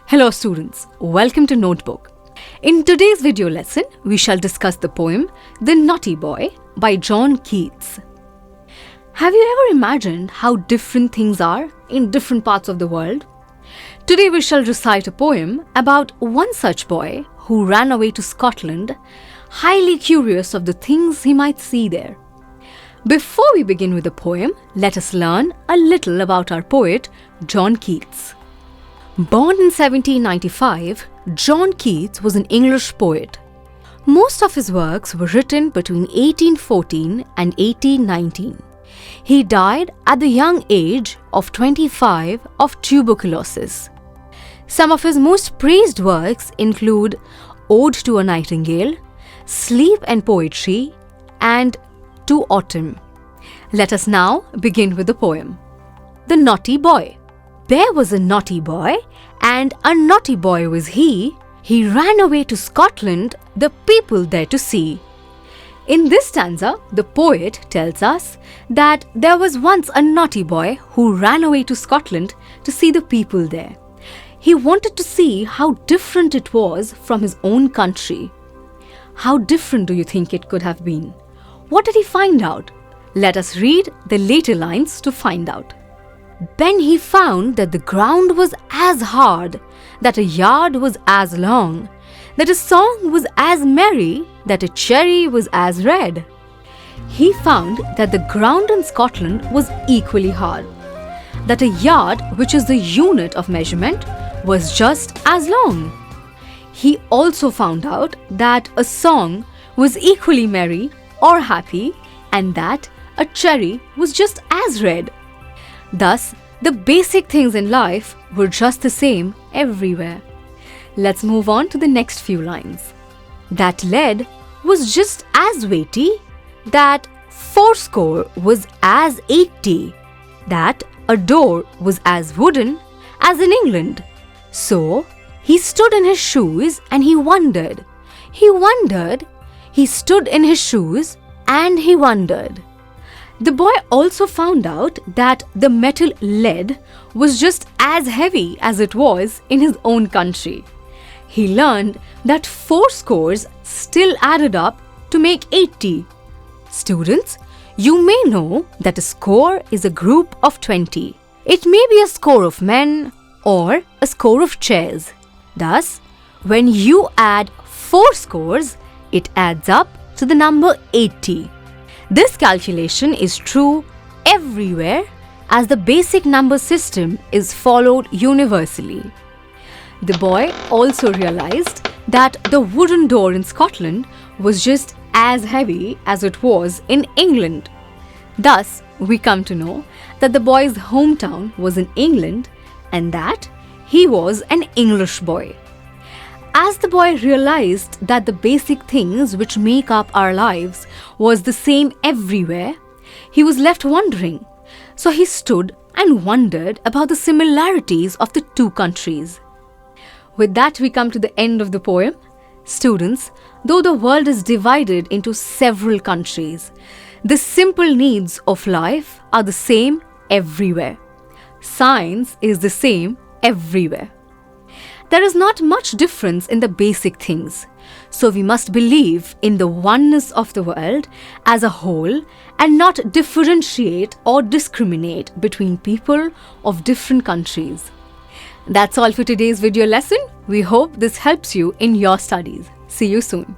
Hello students, welcome to Notebook. In today's video lesson, we shall discuss the poem The Naughty Boy by John Keats. Have you ever imagined how different things are in different parts of the world? Today we shall recite a poem about one such boy who ran away to Scotland, highly curious of the things he might see there. Before we begin with the poem, let us learn a little about our poet, John Keats. Born in 1795, John Keats was an English poet. Most of his works were written between 1814 and 1819. He died at the young age of 25 of tuberculosis. Some of his most praised works include Ode to a Nightingale, Sleep and Poetry, and To Autumn. Let us now begin with the poem. The Naughty Boy. There was a naughty boy, and a naughty boy was he. He ran away to Scotland, the people there to see. In this stanza, the poet tells us that there was once a naughty boy who ran away to Scotland to see the people there. He wanted to see how different it was from his own country. How different do you think it could have been? What did he find out? Let us read the later lines to find out. Then he found that the ground was as hard, that a yard was as long, that a song was as merry, that a cherry was as red. He found that the ground in Scotland was equally hard, that a yard, which is the unit of measurement, was just as long. He also found out that a song was equally merry or happy, and that a cherry was just as red. Thus, the basic things in life were just the same everywhere. Let's move on to the next few lines. That lead was just as weighty, that fourscore was as 80, that a door was as wooden as in England. So, he stood in his shoes and he wondered. He stood in his shoes and he wondered. The boy also found out that the metal lead was just as heavy as it was in his own country. He learned that fourscores still added up to make 80. Students, you may know that a score is a group of 20. It may be a score of men or a score of chairs. Thus, when you add four scores, it adds up to the number 80. This calculation is true everywhere as the basic number system is followed universally. The boy also realized that the wooden door in Scotland was just as heavy as it was in England. Thus, we come to know that the boy's hometown was in England and that he was an English boy. As the boy realized that the basic things which make up our lives was the same everywhere, he was left wondering. So he stood and wondered about the similarities of the two countries. With that, we come to the end of the poem. Students, though the world is divided into several countries, the simple needs of life are the same everywhere. Science is the same everywhere. There is not much difference in the basic things, so we must believe in the oneness of the world as a whole and not differentiate or discriminate between people of different countries. That's all for today's video lesson. We hope this helps you in your studies. See you soon.